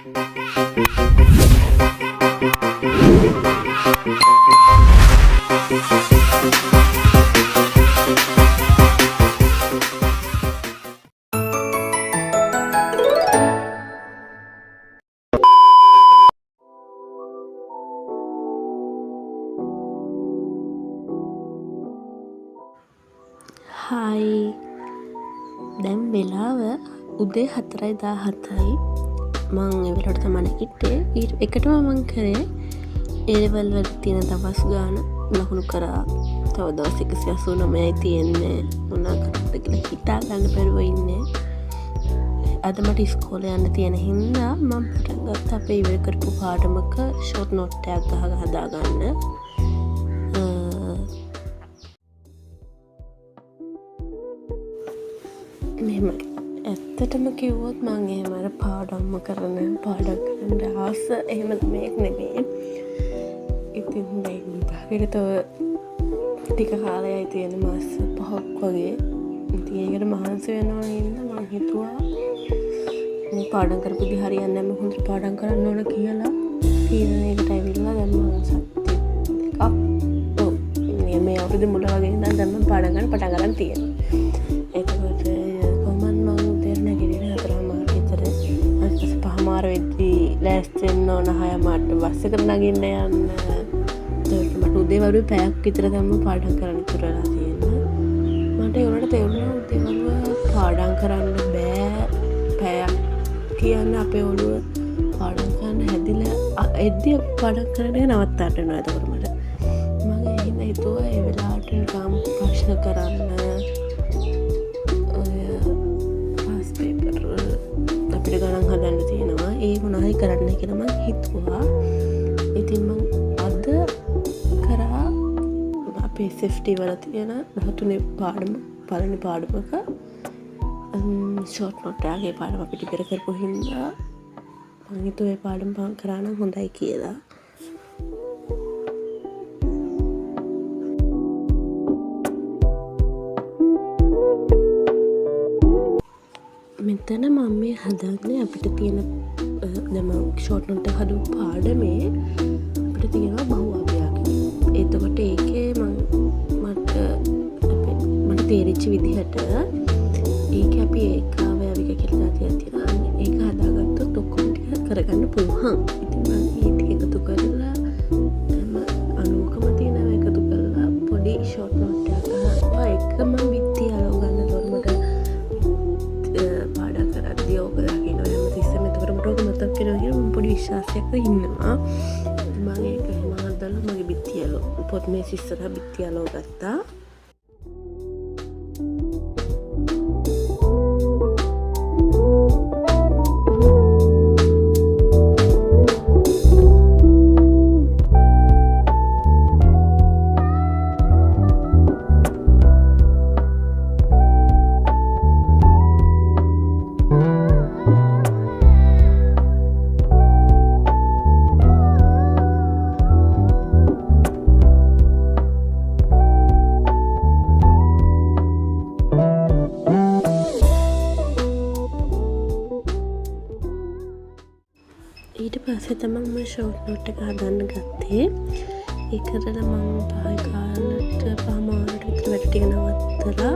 Hi දැන් වෙලාව උදේ 4:17යි මං එවලට තමයි නැගිට්ටේ. ඊට එකටම මං කරේ ඒවල් වල තියෙන දවස් ගාන ලකුණු කරා. තව දවස් 189යි තියෙන්නේ. මොනවා කරන්නද කියලා හිතා ගන්න බැරුව ඉන්නේ. අද මට ඉස්කෝලේ යන්න තියෙන හින්දා මම පටන් ගත්තා අපේ ඉවර කරපු පාඩමක ෂෝට් නෝට් එකක් ගහලා හදාගන්න. මෙහෙම ඇත්තටම කිව්වොත් මං එහෙම අර පාඩම් කරන්න ආස එහෙම මේක නෙමෙයි. ඉතින් දැන් විභාගෙට තව ටික කාලයයි තියෙන මාස 5ක් වගේ. ඉතින් ඒකට මහන්සි වෙනවා නේද මං හිතුවා මේ පාඩම් කරපු දි හරියන්නේ නැහැ මම හොඳට පාඩම් කරන්න ඕන කියලා තීරණයකට ඇවිල්ලා දැන් මම සත්‍ය දෙකක් මේ අවුරුදු මුල වගේ ඉඳන් දැන් මම පාඩම් ගන්න පටන් ගන්න තියෙනවා. ඒකකට පහමාර වෙද්දී ලෑස්ති වෙන්න ඕන 6 මාට බස් එකට නගින්න යන්න. ඒකට මට උදේ වරුවේ පැයක් විතර තමයි පාඩම් කරන්න ඉතුරු වෙලා තියෙන්නේ. මට ඒ වුණාට තේරුණා උදේ වරුව පාඩම් කරන්න බෑ. පැයක් කියන්නේ අපේ ඔළුව පාඩම් කරන්න හැදිලා එද්දී පාඩම් කරන්නේ නවත්තන්න වෙනවා. ඒකට මම එහෙනම් හිතුවා ඒ වෙලාවට නිකම් ප්‍රශ්න කරන්න අපිට ගණන් හදන්න තියෙනවා. ඒ මොනවයි කරන්න කියලා මම හිතුවා. ඉතින් මම අද කරා අපේ SFT වල තියෙන 13 පාඩම පළවෙනි පාඩමක ෂෝට් නෝට් එකේ පාඩම අපිට ඉවර කරපු හින්දා මම හිතුවා ඒ පාඩම පහන් කරා නම් හොඳයි කියලා. මෙතන මම මේ හදන්නේ අපිට තියෙන දැන් ෂෝට් නෝට් එක හදපු පාඩමේ අපිට තියෙනවා බහුවර්ගයක්. එතකොට ඒකේ මට තේරිච්ච විදිහට ඒක අපි ඒකාවයවික කියලා තියෙනවා. ඒක හදාගත්තොත් ඔක්කොම ටික කරගන්න පුළුවන්. ඉතින් මම මේ ටික එකතු කරලා අනුකම තියෙනවා එකතු කරලා පොඩි ෂෝට් නෝට් එකක් ගන්නවා. එකම බිත්ති අලව ගන්න තොරමට පොඩි විශ්වාසයක් ඉන්නවා. මම ඒක එහෙම හදලා මගේ බිත්තියලෝ පොත් මේ ඉස්සරහ බිත්තියලෝ ගත්තා. ඊට පස්සේ තමයි මම ෂෝට් නෝට් එක හදන්න ගත්තේ. ඒක කරලා මම පහයි කාලට පහමාරට විතර වැඩ ටික නවත්තලා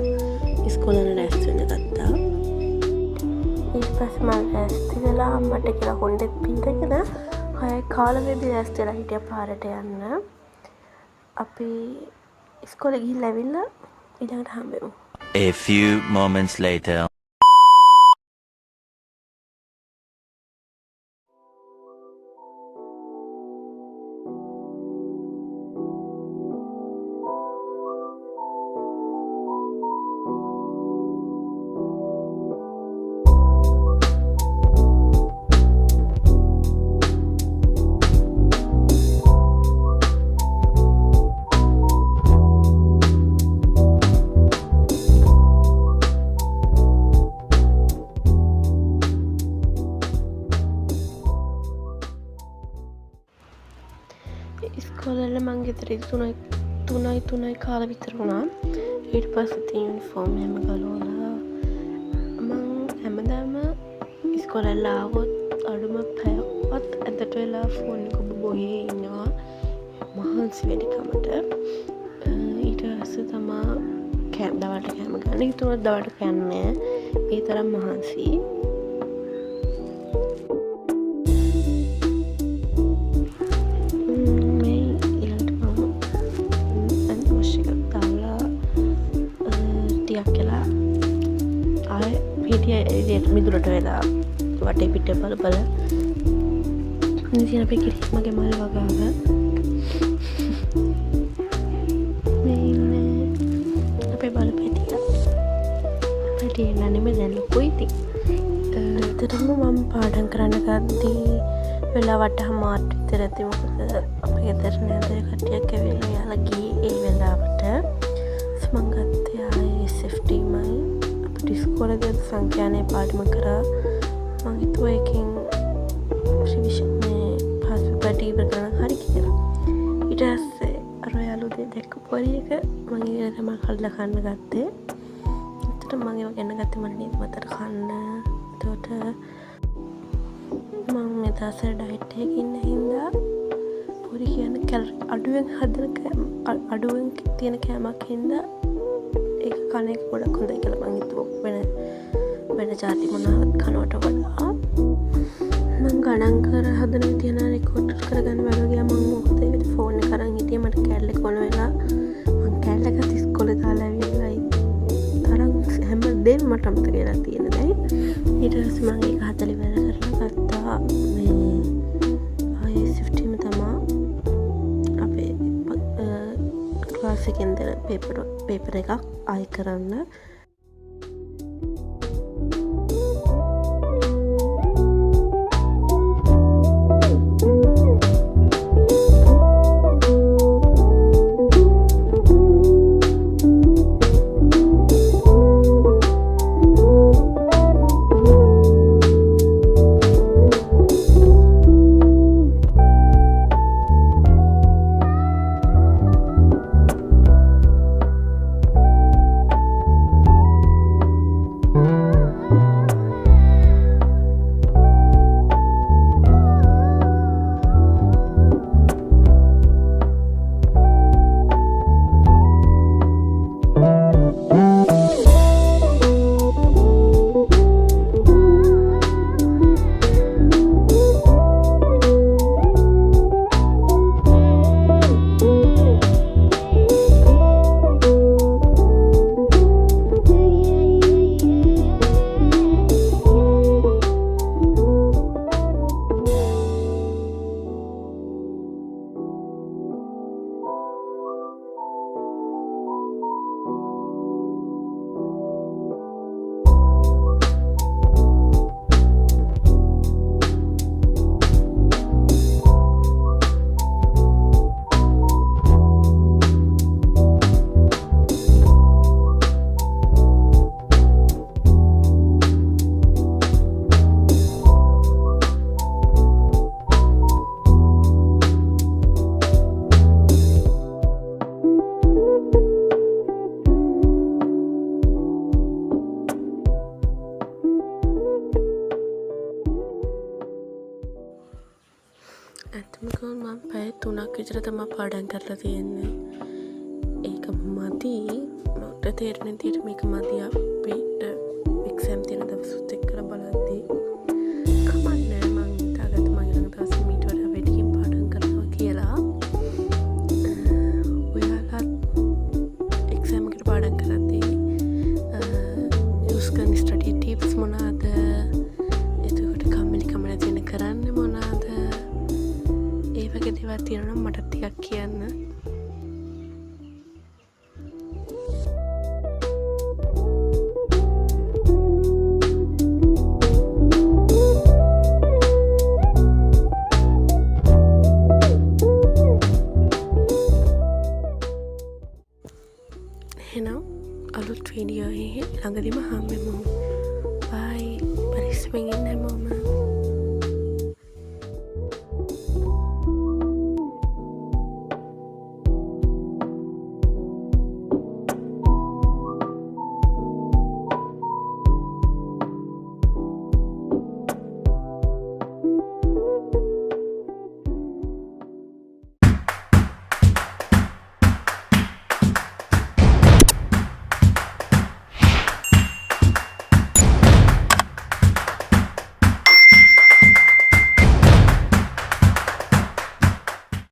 ඉස්කෝලේ ලෑස්ති වෙන්න ගත්තා. ඊට පස්සේ මම ලෑස්ති වෙලා අම්මට කියලා හොන්ඩෙත් පීරගෙන 6 කාලෙදී ලෑස්ති වෙලා හිටියා පාරට යන්න. අපි ඉස්කෝලේ ගිහිල්ලා ඇවිල්ලා ඊළඟට හම්බෙමු. A few moments later. ඉස්කෝලේ මං ගෙදර 3:00 කාලෙ විතර වුණා. ඊට පස්සේ තියෙන යුනිෆෝම් හැම ගලවලා මං හැමදාම ඉස්කෝලේ ආවොත් අඩුම පැයක් වෙලා ෆෝන් එක බොහේ ඉන්නවා මහන්සි වැඩිකමට. ඊට පස්සේ තමා දවල්ට කෑම ගන්න හිතුණා දවල්ට කන්නේ ඒ තරම් මහන්සි. මේ ඊළඟට මම අන්වොෂ් එක දාලා ටිකක් කියලා ආයෙ පිටිය මිදුලට වෙලා වටේ පිට බල බල ඉතින් අපේ මගේ මල් වගාව අපේ බල පැටිය නෙමෙයි දැන් ලොකුයි ඉතින්. ඇත්තටම මම පාඩම් කරන්න ගද්දී වෙලාවට හමාරට විතර ඇති. මොකද අපේ ගෙදර නේද කට්ටියක් ඇවිල්ලා යාලා ගියේ ඒ වෙලාවට. මම ගත්තේ ආයේ SFT-මයි අපිට ඉස්කෝලේදී සංඛ්‍යානේ පාඩම කරා. මම හිතුවා එකෙන් රිවිෂන් මේ පාස් පේපර් ඉවර කරන්න හරි කියලා. ඊට පස්සේ අර යාළුවෝ දෙක්ක පොරි එක මම ඊට තමයි කල්ලා කන්න ගත්තේ. ඒකට මම ඒව ගන්න ගත්තේ මම නේද මතට කන්න. ඒකට මම මේ දාසර ඩයට් එකකින් ඉන්න හින්දා පොරි කියන්නේ කැලරි අඩුවෙන් හදන අඩුවෙන් තියෙන කෑමක් හින්දා ඒක කන එක ගොඩක් හොඳයි කියලා මම හිතුවා. වෙන જાති මොනවාත් කනවට වඩා මම ගණන් කර හදන විදිය නා රෙකෝඩ් කරගන්න බැලුවා ගියා. මම මොකද ඒ විදිහ ෆෝන් එක අරන් හිටියේ මට කැලේ කොන වෙලා මම කැලේ ගත්ත ඉස්කෝලේ දාලා ඇවිල්ලා තරම් හැමදේම මට අමතක වෙලා තියෙන දැන්. ඊට පස්සේ මම ඒක හදලා ඉවර කරලා ගත්තා මේ SFT-ම තමයි අපේ ක්ලාස් එකෙන් දෙන පේපර් එකක් ආයි කරන්න. ඇත්තම මම පැය 3ක් විතර තමයි පාඩම් කරලා තියෙන්නේ. ඒක මදි මට තේරෙන විදිහට මේක මදි අපිට එක්සෑම් තියෙන දවසුත් එක්කලා බලද්දී. කමන්නේ මම හිතාගත්තා මම ඊළඟ දවසේ මීට වඩා වැඩියෙන් පාඩම් කරනවා කියලා. ඔයාලා එක්සෑම් එකට පාඩම් කරද්දී යූස් කරන ස්ටඩි ටිප්ස් මොනවාද? එතකොට කම්මැලිකම නැති වෙන කරන්නේ මොනවාද? ඒ වගේ දේවල් තියෙනවා නම් මට ටිකක් කියන්න. එහෙනම් අලුත් වීඩියෝ එකකින් ළඟදීම හම්බෙමු.